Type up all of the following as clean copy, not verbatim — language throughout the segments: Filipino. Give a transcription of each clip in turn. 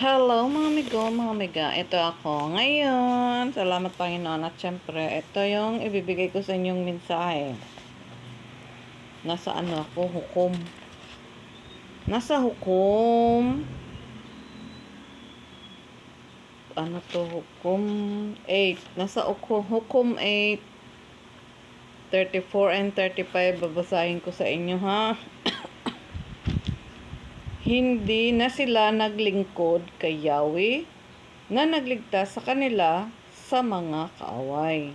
Hello mga amigo, mga amiga. Ito ako ngayon. Salamat Panginoon at syempre, ito yung ibibigay ko sa inyong mensahe. Nasa ano ako, hukom. Nasa hukom. Ano to, hukom 8. Nasa hukom 8. 34 and 35 babasahin ko sa inyo ha. Hindi na sila naglingkod kay Yahweh na nagligtas sa kanila sa mga kaaway.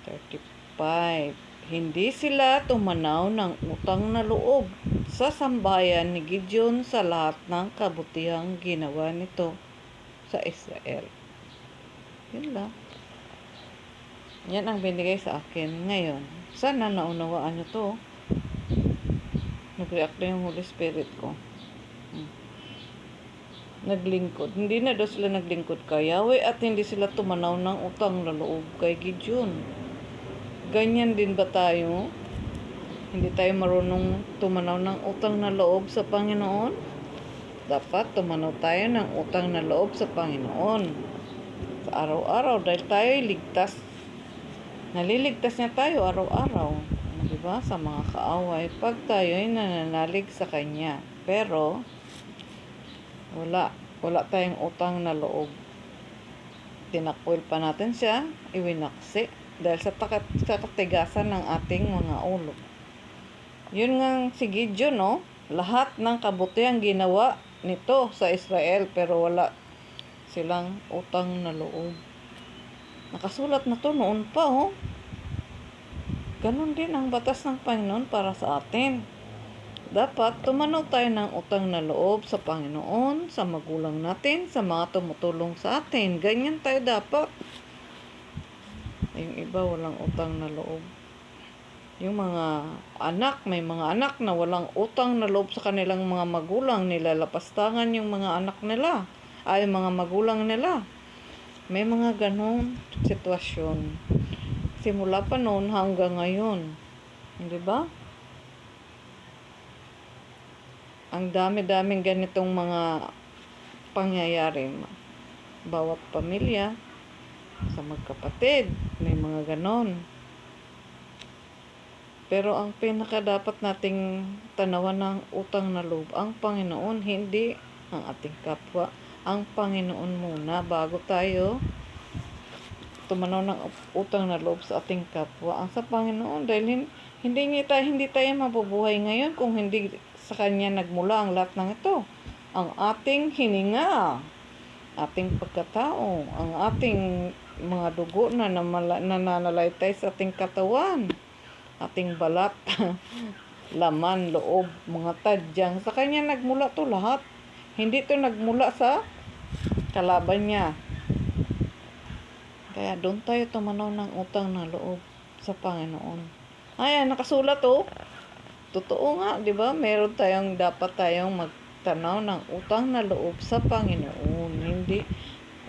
35. Hindi sila tumanaw ng utang na loob sa sambayan ni Gideon sa lahat ng kabutihang ginawa nito sa Israel. Yun lang. Yan ang binigay sa akin ngayon. Sana naunawaan nyo to. Nag-react na yung Holy Spirit ko. Naglingkod. Hindi na daw sila naglingkod kay Yahweh at hindi sila tumanaw ng utang na loob kay Gideon. Ganyan din ba tayo? Hindi tayo marunong tumanaw ng utang na loob sa Panginoon? Dapat tumanaw tayo ng utang na loob sa Panginoon. Sa araw-araw dahil tayo ligtas. Naliligtas niya tayo araw-araw. Diba? Sa mga kaaway. Pag tayo ay nananalig sa Kanya. Pero, wala tayong utang na loob. Tinakwil pa natin siya, iwinaksi. Dahil sa katigasan ng ating mga ulo. Yun nga si Gideon, no? Lahat ng kabutihang ginawa nito sa Israel, pero wala silang utang na loob. Nakasulat na to noon pa, oh. Ganon din ang batas ng Panginoon para sa atin. Dapat tumanaw tayo ng utang na loob sa Panginoon, sa magulang natin, sa mga tumutulong sa atin. Ganyan tayo dapat. Yung iba walang utang na loob. Yung mga anak, may mga anak na walang utang na loob sa kanilang mga magulang, nilalapastangan yung mga anak nila, ay mga magulang nila. May mga ganong sitwasyon. Simula pa noon hanggang ngayon. Di ba? Ang dami-daming ganitong mga pangyayari. Bawat pamilya, sa magkapatid, may mga ganon. Pero ang pinaka dapat nating tanawan ng utang na loob, ang Panginoon, hindi ang ating kapwa. Ang Panginoon muna bago tayo tumanaw ng utang na loob sa ating kapwa. Ang sa Panginoon, dahil hindi tayo mabubuhay ngayon kung hindi sa Kanya nagmula ang lahat ng ito. Ang ating hininga, ating pagkatao, ang ating mga dugo na nananalaytay sa ating katawan, ating balat, laman, loob, mga tadyang. Sa Kanya nagmula to lahat. Hindi to nagmula sa kalaban niya. Kaya doon tayo tumanaw ng utang na loob sa Panginoon. Ayan, nakasulat oh. Totoo nga, di ba? Meron dapat tayong magtanaw ng utang na loob sa Panginoon. Hindi.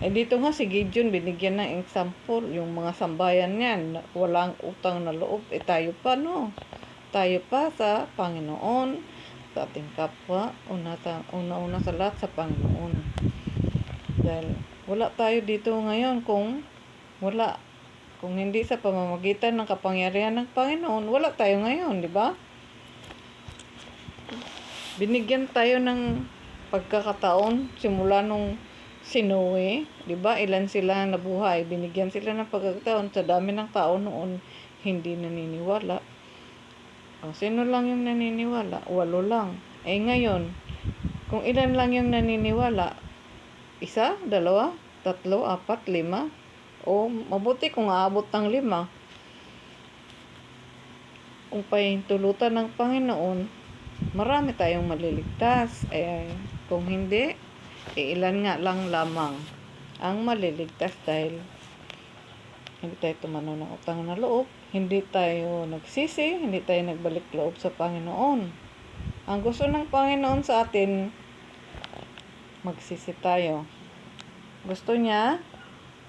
Dito nga si Gideon, binigyan ng example. Yung mga sambayan niyan, walang utang na loob. Tayo pa, no? Tayo pa sa Panginoon, sa ating kapwa, una-una sa lahat sa Panginoon. Dahil wala tayo dito ngayon kung hindi sa pamamagitan ng kapangyarihan ng Panginoon, wala tayo ngayon, di ba? Binigyan tayo ng pagkakataon simula nung si Noe, di ba? Ilan sila nabuhay, binigyan sila ng pagkakataon. Sa dami ng tao noon, hindi naniniwala. Sino lang yung naniniwala? 8 lang. Ngayon, kung ilan lang yung naniniwala, 1, 2, 3, 4, 5, o mabuti kung aabot ng 5. Kung pahintulutan ng Panginoon, marami tayong maliligtas. Kung hindi, ilan nga lang lamang ang maliligtas dahil hindi tayo tumanaw ng utang na loob, hindi tayo nagsisi, hindi tayo nagbalik loob sa Panginoon. Ang gusto ng Panginoon sa atin, magsisi tayo. Gusto niya,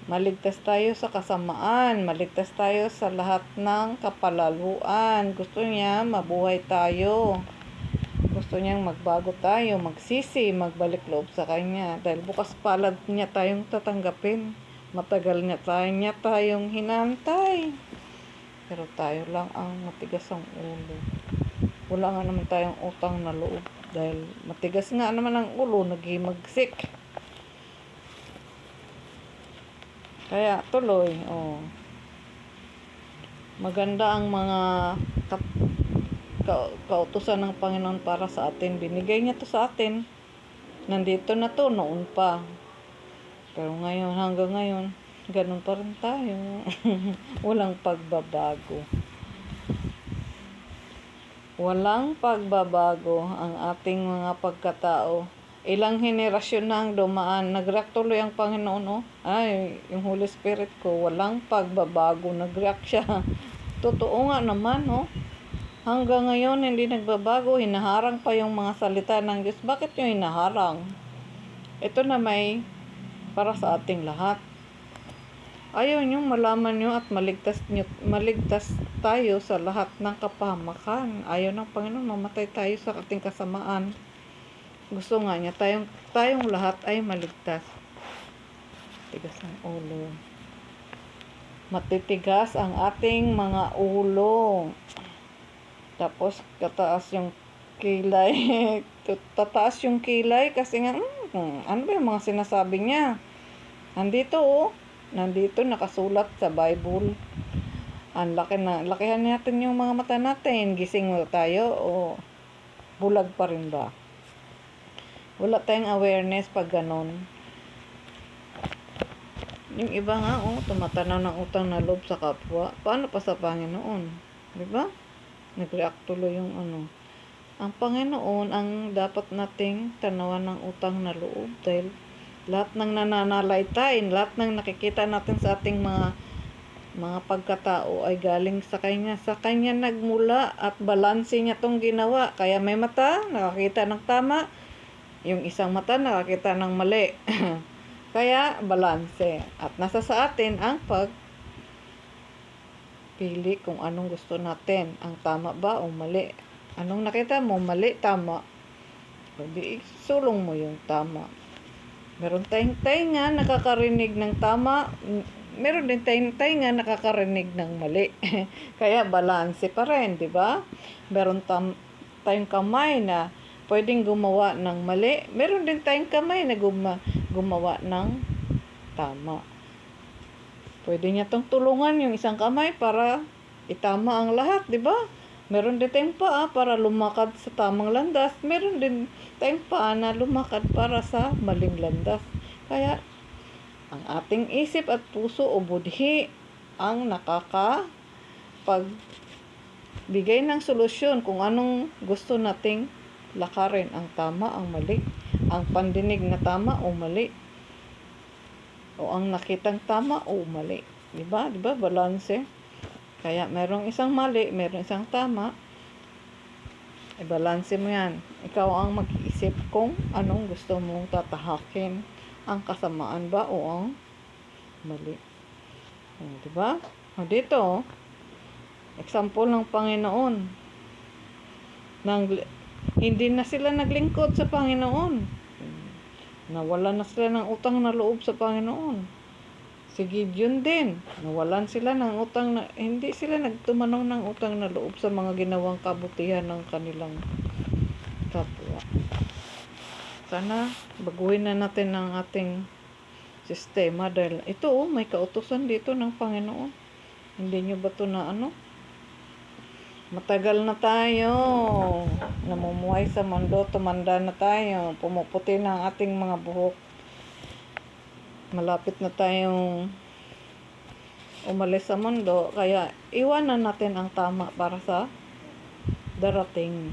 maligtas tayo sa kasamaan, maligtas tayo sa lahat ng kapalaluan. Gusto niya, mabuhay tayo. gusto niyang magbago tayo, magsisi, magbalik loob sa Kanya. Dahil bukas palad niya tayong tatanggapin. Matagal niya tayong hinantay. Pero tayo lang ang matigas ang ulo. Wala nga naman tayong utang na loob. Dahil matigas nga naman ang ulo, naghimagsik. Kaya tuloy, maganda ang mga kautusan ng Panginoon para sa atin. Binigay niya to sa atin. Nandito na to, noon pa. Pero ngayon, hanggang ngayon, ganun pa rin tayo. Walang pagbabago. Walang pagbabago ang ating mga pagkatao. Ilang henerasyon na ang dumaan. Nag-react tuloy ang Panginoon. Ay, yung Holy Spirit ko, walang pagbabago. Nag-react siya. Totoo nga naman, Hanggang ngayon, hindi nagbabago. Hinaharang pa yung mga salita ng Diyos. Bakit yung hinaharang? Ito na may para sa ating lahat. Ayaw nyo malaman nyo at maligtas tayo sa lahat ng kapahamakan. Ayaw ng Panginoon mamatay tayo sa ating kasamaan. Gusto nga niya tayong lahat ay maligtas. Tigas ng ulo. Matitigas ang ating mga ulo. Tapos tataas yung kilay. Tataas yung kilay kasi nga, ano ba yung mga sinasabi niya? Nandito nakasulat sa Bible. Lakihan natin yung mga mata natin. Gising mo tayo o bulag pa rin ba? Wala tayong awareness pag ganon. Yung iba nga, tumatanaw ng utang na loob sa kapwa. Paano pa sa Panginoon? Diba? Nag-react tuloy yung Ang Panginoon ang dapat nating tanawan ng utang na loob dahil lahat ng nananalaytayin, lahat ng nakikita natin sa ating mga pagkatao ay galing sa Kanya. Sa Kanya nagmula at balanse niya tong ginawa. Kaya may mata, nakakita ng tama. Yung isang mata, nakakita ng mali. Kaya balanse. At nasa sa atin ang pili kung anong gusto natin. Ang tama ba o mali? Anong nakita mo? Mali, tama. Hindi, sulong mo yung tama. Meron tayong tainga nakakarinig ng tama. Meron din tayong tainga nakakarinig ng mali. Kaya balanse pa rin, di ba? Meron tayong kamay na pwedeng gumawa ng mali. Meron din tayong kamay na gumawa ng tama. Pwede niya tong tulungan yung isang kamay para itama ang lahat, di ba? Meron din tayong paa para lumakad sa tamang landas. Meron din tayong paa na lumakad para sa maling landas. Kaya, ang ating isip at puso o budhi ang nakakapagbigay ng solusyon kung anong gusto nating lakarin. Ang tama, ang mali. Ang pandinig na tama o mali. O ang nakitang tama o mali. Diba? Diba? Balanse. Kaya merong isang mali, merong isang tama. Balanse mo yan. Ikaw ang mag-iisip kung anong gusto mong tatahakin. Ang kasamaan ba o ang mali. Diba? Dito, example ng Panginoon. Hindi na sila naglingkod sa Panginoon. Nawala na sila ng utang na loob sa Panginoon. Si Gideon din, nawalan sila ng hindi sila nagtumanong ng utang na loob sa mga ginawang kabutihan ng kanilang kapwa. Sana baguhin na natin ang ating sistema dahil ito may kautusan dito ng Panginoon. Hindi nyo ba ito na Matagal na tayo namumuhay sa mundo, tumanda na tayo, pumuputi na ang ating mga buhok. Malapit na tayong umalis sa mundo, kaya iwanan natin ang tama para sa darating.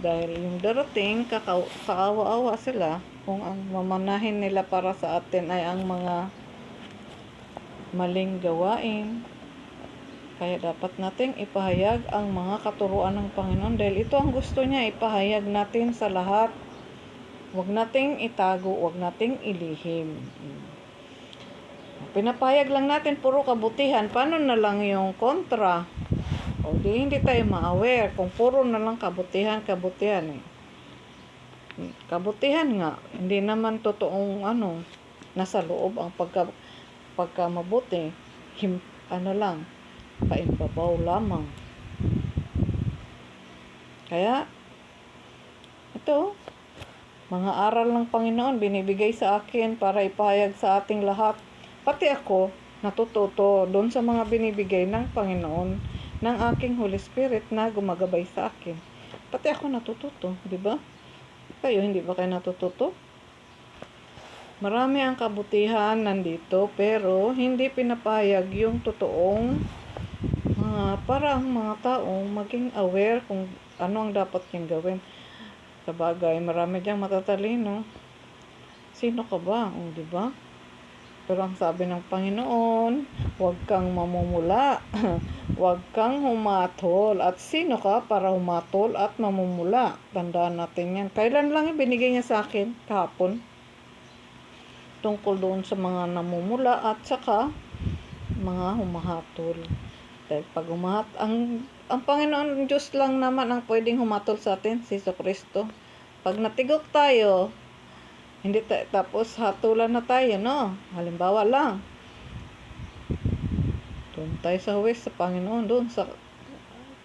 Dahil yung darating, kaawa-awa sila kung ang mamanahin nila para sa atin ay ang mga maling gawain. Kaya dapat nating ipahayag ang mga katuruan ng Panginoon dahil ito ang gusto niya, ipahayag natin sa lahat. Huwag nating itago, huwag nating ilihim. Pinapahayag lang natin puro kabutihan. Paano na lang yung kontra? O hindi tayo ma-aware kung puro na lang kabutihan. kabutihan nga. Hindi naman totoong nasa loob ang pagka mabuti. Lang, paimbabaw lamang. Kaya, ito, mga aral ng Panginoon binibigay sa akin para ipahayag sa ating lahat. Pati ako, natututo doon sa mga binibigay ng Panginoon ng aking Holy Spirit na gumagabay sa akin. Pati ako natututo, di ba? Kayo, hindi ba kayo natututo? Marami ang kabutihan nandito, pero hindi pinapahayag yung totoong para ang mga taong maging aware kung ano ang dapat niyang gawin. Sabagay, marami diyang matatalino. Sino ka ba? Di ba? Pero ang sabi ng Panginoon, huwag kang mamumula. Huwag kang humatol. At sino ka para humatol at mamumula? Tandaan natin yan. Kailan lang binigay niya sa akin? Kahapon. Tungkol doon sa mga namumula at saka mga humahatol. Dahil pag ang Panginoon Diyos lang naman ang pwedeng humatol sa atin, si Jesucristo. Pag natigok tayo, hindi tapos hatulan na tayo, no? Halimbawa lang, doon tayo sa huwes sa Panginoon, doon sa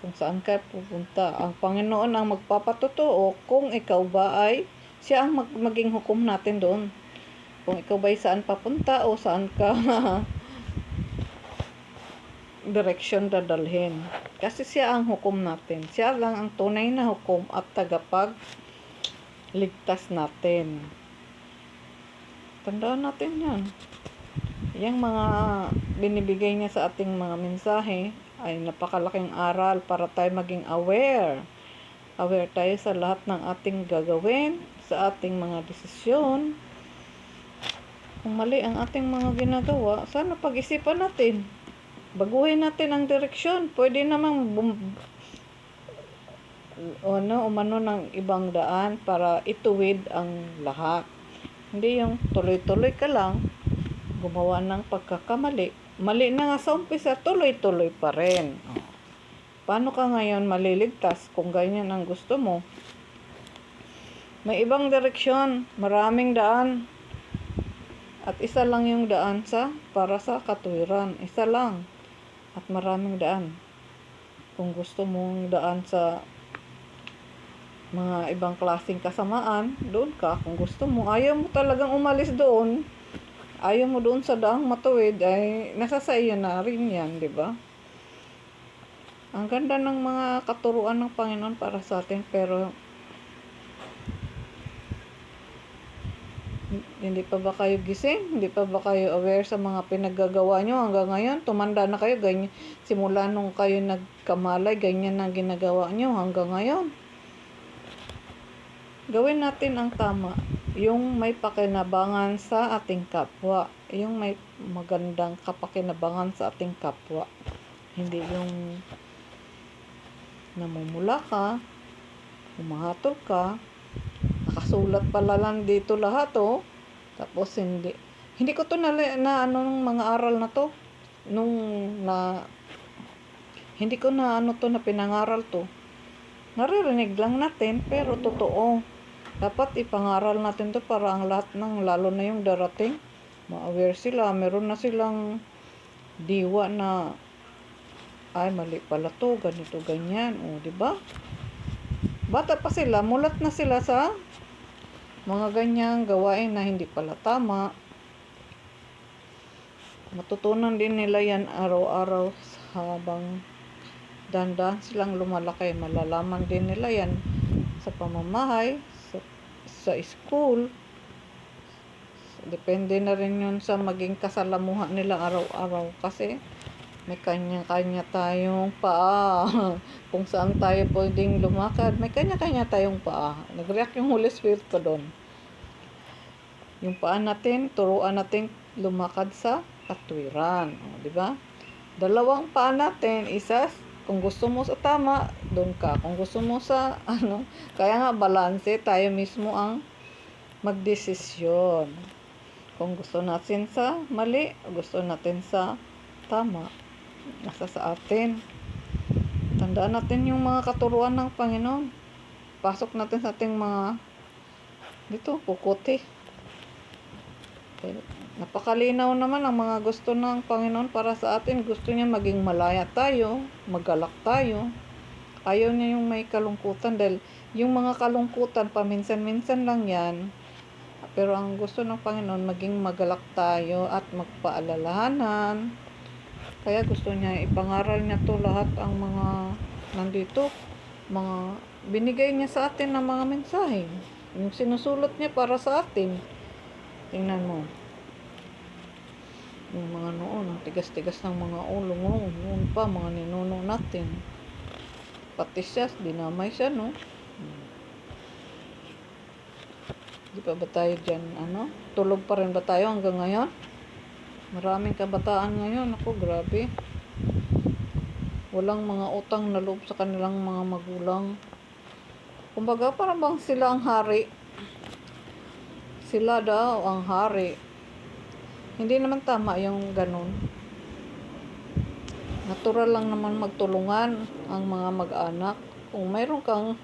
kung saan ka pupunta. Ang Panginoon ang magpapatotoo kung ikaw ba ay siya ang maging hukom natin doon. Kung ikaw ba ay saan papunta o saan ka direksyon dadalhin. Kasi siya ang hukom natin. Siya lang ang tunay na hukom at tagapagligtas natin. Tandaan natin yan. Yung mga binibigay niya sa ating mga mensahe ay napakalaking aral para tayo maging aware. Aware tayo sa lahat ng ating gagawin, sa ating mga desisyon. Kung mali ang ating mga ginagawa, sana pag-isipan natin. Baguhin natin ang direksyon. Pwede namang umano ng ibang daan para ituwid ang lahat. Hindi yung tuloy-tuloy ka lang, gumawa ng pagkakamali. Mali na nga sa umpisa, tuloy-tuloy pa rin. Paano ka ngayon maliligtas kung ganyan ang gusto mo? May ibang direksyon, maraming daan. At isa lang yung daan para sa katuwiran. Isa lang. At maraming daan. Kung gusto mong daan sa mga ibang klaseng kasamaan, doon ka. Kung gusto mo, ayaw mo talagang umalis doon, ayaw mo doon sa daang matuwid, ay nasa sa iyo na rin yan, di ba? Ang ganda ng mga katuruan ng Panginoon para sa atin, pero hindi pa ba kayo gising? Hindi pa ba kayo aware sa mga pinaggagawa nyo hanggang ngayon? Tumanda na kayo, ganyan. Simula nung kayo nagkamalay, ganyan ang ginagawa nyo hanggang ngayon. Gawin natin ang tama. Yung may pakinabangan sa ating kapwa. Yung may magandang kapakinabangan sa ating kapwa. Hindi yung namumula ka, humahatol ka, nakasulat pala lang dito lahat, tapos hindi ko to nung mga aral na to hindi ko na na pinangaral to. Naririnig lang natin, pero totoo. Dapat ipangaral natin to para ang lahat lalo na yung darating, ma-aware sila, meron na silang diwa na ay mali pala to, ganito ganyan, di ba? Bata pa sila, mulat na sila sa mga ganyang gawain na hindi pala tama. Matutunan din nila yan araw-araw habang dahan-dahan silang lumalaki. Malalaman din nila yan sa pamamahay, sa school. Depende na rin yun sa maging kasalamuhan nila araw-araw. Kasi may kanya-kanya tayong paa. Kung saan tayo pwedeng lumakad, may kanya-kanya tayong paa. Nag-react yung Holy Spirit ko doon. Yung paa natin, turuan natin lumakad sa katwiran. Di ba? Dalawang paa natin, isa, kung gusto mo sa tama, doon ka. Kung gusto mo sa, kaya nga balanse, tayo mismo ang magdesisyon. Kung gusto natin sa mali, gusto natin sa tama, nasa sa atin. Tandaan natin yung mga katuruan ng Panginoon. Pasok natin sa ating mga Dito, kukuti. Eh, napakalinaw naman ang mga gusto ng Panginoon para sa atin. Gusto niya maging malaya tayo, magalak tayo. Ayaw niya yung may kalungkutan dahil yung mga kalungkutan, paminsan-minsan lang yan. Pero ang gusto ng Panginoon, maging magalak tayo at magpaalalahanan. Kaya gusto niya, ipangaral niya to lahat ang mga nandito. Mga binigay niya sa atin ng mga mensahe. Yung sinusulot niya para sa atin. Tingnan mo. Yung mga noon, ang tigas-tigas ng mga ulo mo. Noon pa, mga ninuno natin. Pati siya, dinamay siya, no? Di pa ba tayo dyan, tulog pa rin ba tayo hanggang ngayon? Maraming kabataan ngayon, ako, grabe. Walang mga utang na loob sa kanilang mga magulang. Kumbaga, parang bang sila ang hari. Sila daw ang hari. Hindi naman tama yung ganun. Natural lang naman magtulungan ang mga mag-anak. Kung mayroon kang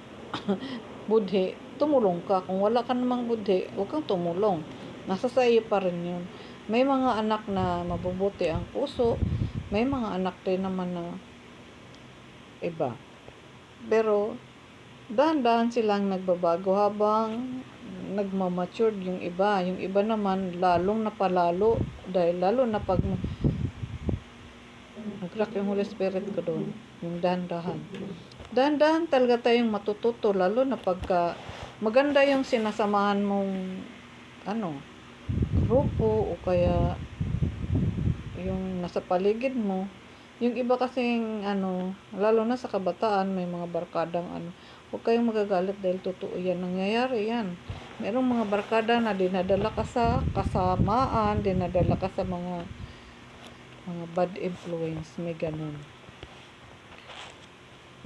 budhi, tumulong ka. Kung wala ka namang budhi, huwag kang tumulong. Nasa sa iyo pa rin yun. May mga anak na mabubuti ang puso. May mga anak din naman na iba. Pero, dahan-dahan silang nagbabago habang nagmamature yung iba. Yung iba naman, lalong napalalo. Dahil lalo na pag nag-rock yung Holy Spirit ko doon. Yung dahan-dahan. Dahan-dahan talaga tayong matututo. Lalo na pagka maganda yung sinasamahan mong grupo o kaya yung nasa paligid mo. Yung iba kasing lalo na sa kabataan, may mga barkadang huwag kayong magagalit dahil totoo yan. Nangyayari yan. Merong mga barkada na dinadala ka sa kasamaan, dinadala ka sa mga bad influence, may ganun.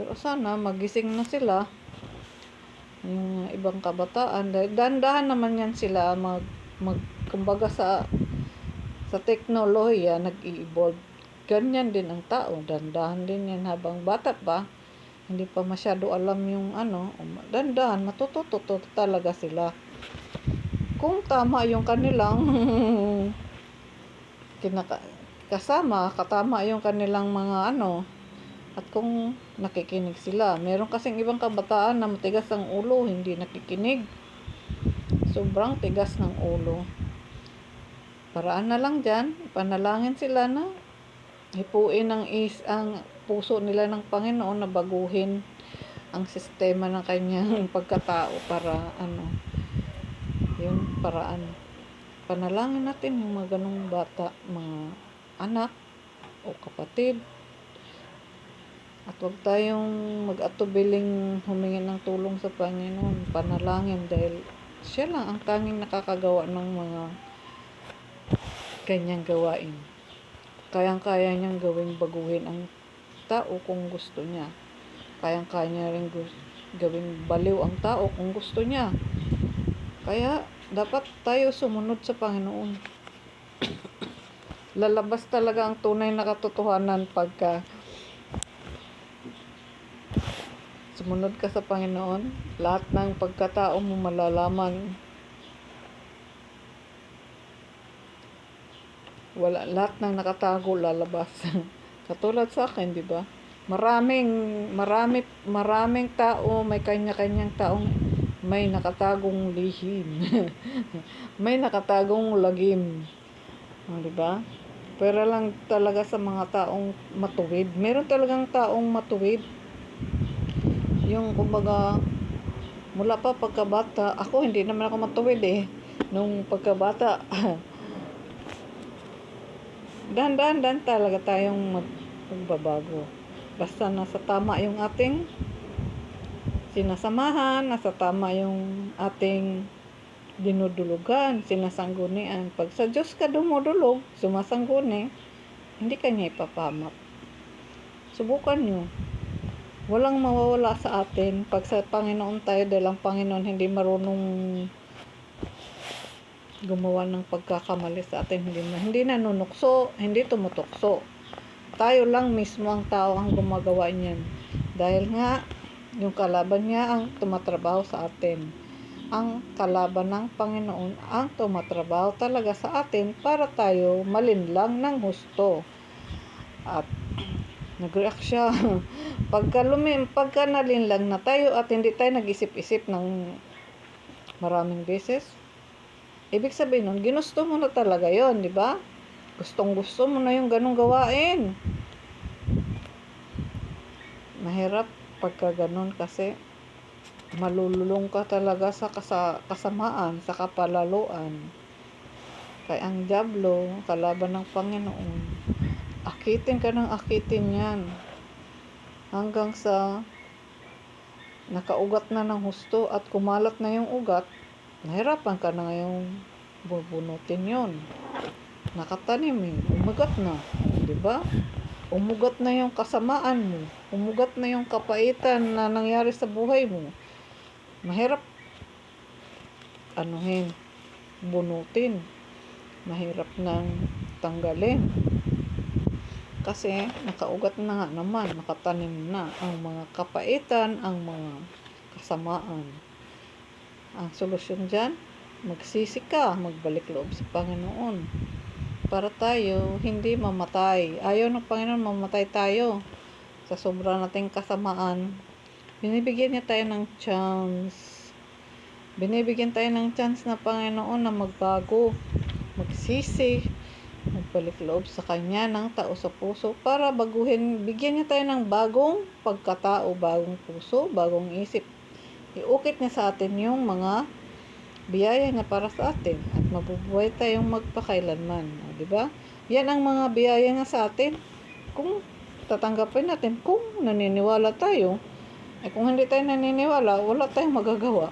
Pero sana magising na sila yung ibang kabataan. Dahil dahan-dahan naman yan sila kumbaga sa teknolohiya nag-i-evolve. Ganyan din ang tao, dahan-dahan din yan habang bata pa. Hindi pa masyado alam yung dahan-dahan matututo talaga sila. Kung tama yung kanilang katama yung kanilang mga at kung nakikinig sila. Meron kasing ibang kabataan na matigas ang ulo, hindi nakikinig. Sobrang tigas ng ulo. Paraan na lang dyan, ipanalangin sila na hipuin ang puso nila ng Panginoon na baguhin ang sistema ng kanyang pagkatao para yung paraan. Panalangin natin yung mga ganong bata, mga anak o kapatid. At huwag tayong mag-atubiling humingi ng tulong sa Panginoon. Panalangin dahil siya lang ang tanging nakakagawa ng mga kanyang gawain. Kayang-kaya niyang gawing baguhin ang tao kung gusto niya. Kayang-kaya niya rin gawing baliw ang tao kung gusto niya. Kaya dapat tayo sumunod sa Panginoon. Lalabas talaga ang tunay na katotohanan pagka sumunod ka sa Panginoon. Lahat ng pagkatao mo malalaman. Lahat ng nakatago lalabas. Katulad sa akin, di ba? Maraming tao, may kanya-kanyang taong may nakatagong lihim. May nakatagong lagim. Di ba? Pero lang talaga sa mga taong matuwid. Meron talagang taong matuwid. Yung kumbaga, mula pa pagkabata, ako hindi naman ako matuwid nung pagkabata, dahan-dahan talaga tayong magbabago. Basta nasa tama yung ating sinasamahan, nasa tama yung ating dinudulugan, sinasanggunian. Pag sa Diyos ka dumudulog, sumasangguni, hindi ka niya ipapahamak. Subukan nyo. Walang mawawala sa atin pag sa Panginoon tayo dahil ang Panginoon hindi marunong gumawa ng pagkakamali sa atin. Hindi nanunukso, hindi tumutukso. Tayo lang mismo ang tao ang gumagawa niyan. Dahil nga, yung kalaban niya ang tumatrabaho sa atin. ang kalaban ng Panginoon ang tumatrabaho talaga sa atin para tayo malinlang ng husto. At nag-react siya. Pagka nalinlang na tayo at hindi tayo nag-isip-isip ng maraming beses, ibig sabihin nun, ginusto mo na talaga yon, di ba? Gustong-gusto mo na yung ganong gawain. Mahirap pagka ganon kasi malululong ka talaga sa kasamaan, sa kapalaluan. Kaya ang diablo, kalaban ng Panginoon, akitin ka ng akitin yan. Hanggang sa nakaugat na ng husto at kumalat na yung ugat, nahirapan ka na ngayong bubunutin yon. Nakatanim umugat na, di ba? Umugat na yung kasamaan mo, umugat na yung kapaitan na nangyari sa buhay mo. Mahirap bunutin. Mahirap nang tanggalin. Kasi nakaugat na nga naman, nakatanim na ang mga kapaitan, ang mga kasamaan. Ang solusyon dyan, magsisi ka, magbalik loob sa Panginoon. Para tayo hindi mamatay. Ayaw ng Panginoon mamatay tayo sa sobra nating kasamaan. Binibigyan niya tayo ng chance. Binibigyan tayo ng chance na Panginoon na magbago, magsisi, magbalik loob sa Kanya ng tao sa puso para baguhin, bigyan niya tayo ng bagong pagkatao, bagong puso, bagong isip. Iukit niya sa atin yung mga biyaya niya para sa atin at mabubuhay tayong magpakailanman. Diba? Yan ang mga biyaya niya sa atin. Kung tatanggapin natin, kung naniniwala tayo, kung hindi tayo naniniwala, wala tayong magagawa.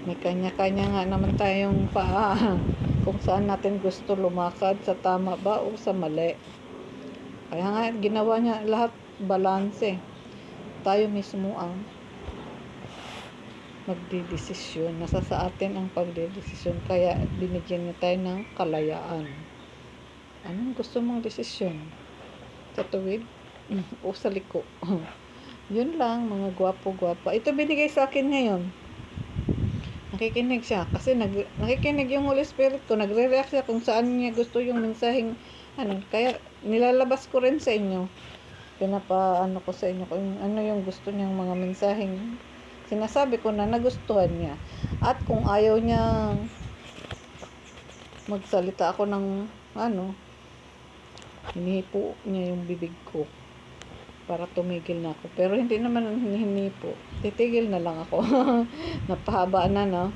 May kanya-kanya nga naman tayong paa kung saan natin gusto lumakad, sa tama ba o sa mali. Kaya nga ginawa niya lahat balanse. Tayo mismo ang magdidesisyon. Nasa sa atin ang pagdidesisyon. Kaya binigyan niya tayo ng kalayaan. Anong gusto mong desisyon? Sa tuwid o sa liko? Yun lang, mga gwapo-gwapa. Ito binigay sa akin ngayon. Nakikinig siya. Kasi nakikinig yung Holy Spirit ko. Nagre-react siya kung saan niya gusto yung mensaheng Kaya nilalabas ko rin sa inyo. Pinapaano ko sa inyo kung ano yung gusto niyang mga mensaheng sinasabi ko na nagustuhan niya. At kung ayaw niya magsalita ako ng hinihipo niya yung bibig ko para tumigil na ako. Pero hindi naman hinihipo. Titigil na lang ako. Napahaba na, no?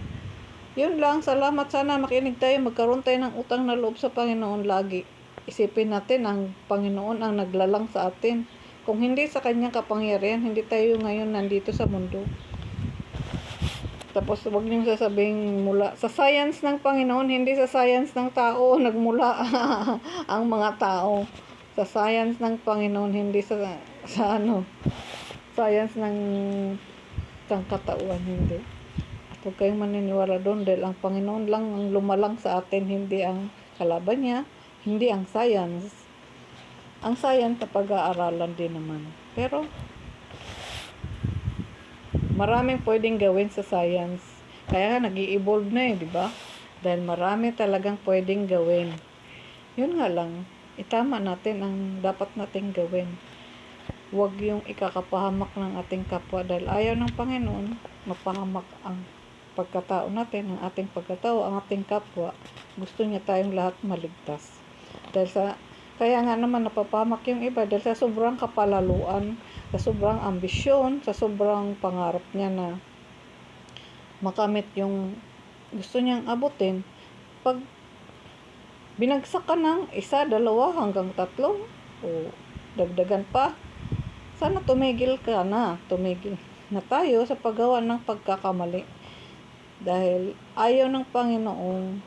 Yun lang. Salamat. Sana makinig tayo. Magkaroon tayo ng utang na loob sa Panginoon lagi. Isipin natin ang Panginoon ang naglalang sa atin. Kung hindi sa kanyang kapangyarihan, hindi tayo ngayon nandito sa mundo. Tapos huwag niyong sasabing mula sa science ng Panginoon, hindi sa science ng tao nagmula ang mga tao. Sa science ng Panginoon, hindi sa science ng sangkatauhan, hindi. At huwag kayong maniniwala doon dahil ang Panginoon lang ang lumalang sa atin, hindi ang kalaban niya, hindi ang science. Ang science na pag-aaralan din naman. Pero maraming pwedeng gawin sa science. Kaya nag-i-evolve na di ba? Dahil marami talagang pwedeng gawin. Yun nga lang, itama natin ang dapat nating gawin. Huwag yung ikakapahamak ng ating kapwa dahil ayaw ng Panginoon mapahamak ang pagkatao natin, ang ating pagkatao, ang ating kapwa. Gusto niya tayong lahat maligtas. Kaya nga naman napapahamak yung iba dahil sa sobrang kapalaluan, sa sobrang ambisyon, sa sobrang pangarap niya na makamit yung gusto niyang abutin. Pag binagsak ka ng 1, 2, hanggang 3 o dagdagan pa, sana tumigil ka na. Tumigil na tayo sa paggawa ng pagkakamali. Dahil ayaw ng Panginoong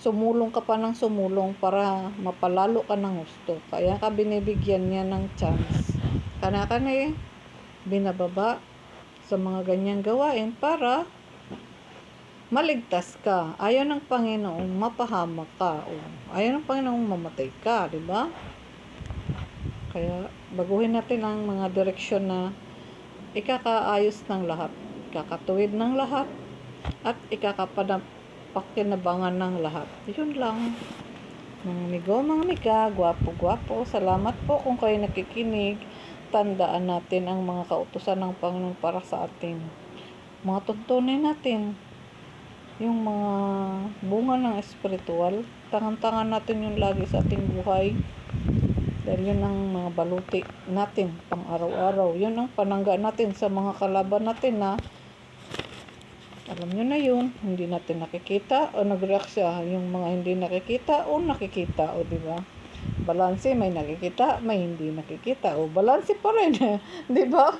sumulong ka pa ng sumulong para mapalalo ka ng gusto. Kaya ka binibigyan niya ng chance. Kana-kana binababa sa mga ganyang gawain para maligtas ka. Ayaw ng Panginoong mapahamak ka. O ayaw ng Panginoong mamatay ka, di ba? Kaya baguhin natin ang mga direksyon na ikakaayos ng lahat, kakatuwid ng lahat, at ikakapakinabangan ng lahat. Yun lang. Mga amigo, mga amiga, gwapo-gwapo, salamat po kung kayo nakikinig. Tandaan natin ang mga kautusan ng Panginoon para sa atin. Mga tuntunin natin yung mga bunga ng espiritual. Tangan-tangan natin yung lagi sa ating buhay. Dahil yun ang mga baluti natin pang araw-araw. Yun ang panangga natin sa mga kalaban natin na alam nyo na yun, hindi natin nakikita o nag-react siya. Yung mga hindi nakikita o nakikita, o diba? Balanse, may nakikita, may hindi nakikita. O balanse pa rin, diba?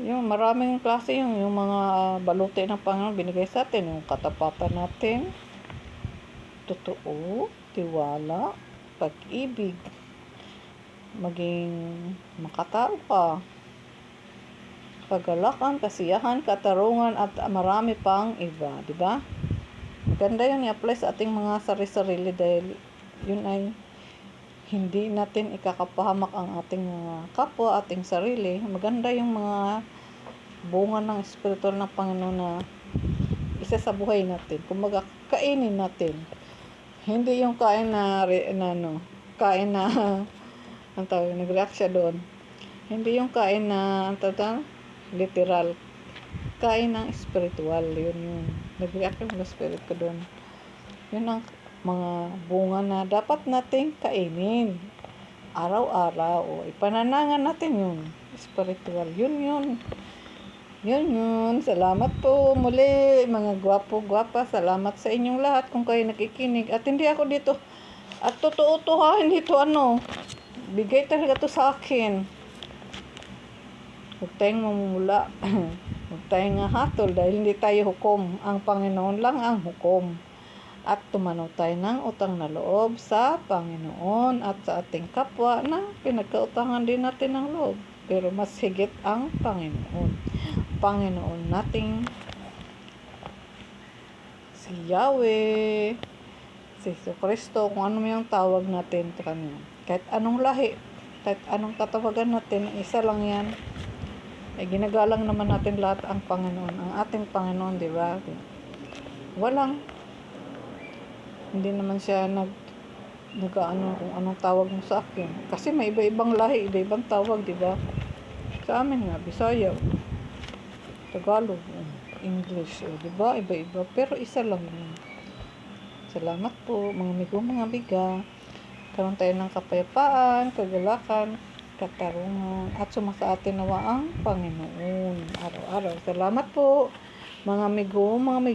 Yung maraming klase yung mga baluti ng Panginoon binigay sa atin. Yung katapatan natin, totoo, tiwala, pag-ibig, maging makatao ka, kagalakan, kasiyahan, katarungan, at marami pang iba, di ba? Maganda yun i-apply sa ating mga sarili-sarili dahil yun ay hindi natin ikakapahamak ang ating mga kapwa, ating sarili. Maganda yung mga bunga ng espiritual ng Panginoon na isa sa buhay natin. Kumbaga, kainin natin. Hindi yung kain na kain na ang tawag, nag-react siya doon. Hindi yung kain na literal, kain ng spiritual, yun nag-react yung spirit ko doon. Yun ang mga bunga na dapat nating kainin araw-araw, o ipananangan natin yun spiritual, yun. Salamat po muli mga gwapo-gwapa, salamat sa inyong lahat kung kayo nakikinig. At hindi ako dito, at totoo to ha, hindi to bigay talaga to sa akin. Huwag tayong mamumula. Huwag tayong hatol dahil hindi tayo hukom. Ang Panginoon lang ang hukom. At tumanaw tayo ng utang na loob sa Panginoon at sa ating kapwa na pinagkautangan din natin ng loob. Pero mas higit ang Panginoon. Panginoon nating si Yahweh, si Kristo, kung ano yung tawag natin sa Kanya. Kahit anong lahi, kahit anong katawagan natin, isa lang yan. Ay ginagalang naman natin lahat ang Panginoon, ang ating Panginoon, di ba? Hindi naman siya kung anong tawag mo sa akin. Kasi may iba-ibang lahi, iba-ibang tawag, di ba? Sa amin nga, Bisaya, Tagalog, English, di ba? Iba-iba, pero isa lang yun. Salamat po, mga amigo, mga biga. Karoon tayo ng kapayapaan, kagalakan, katarungan, at sumasa atin nawa ang Panginoon araw-araw. Salamat po, mga amigo, mga amigo.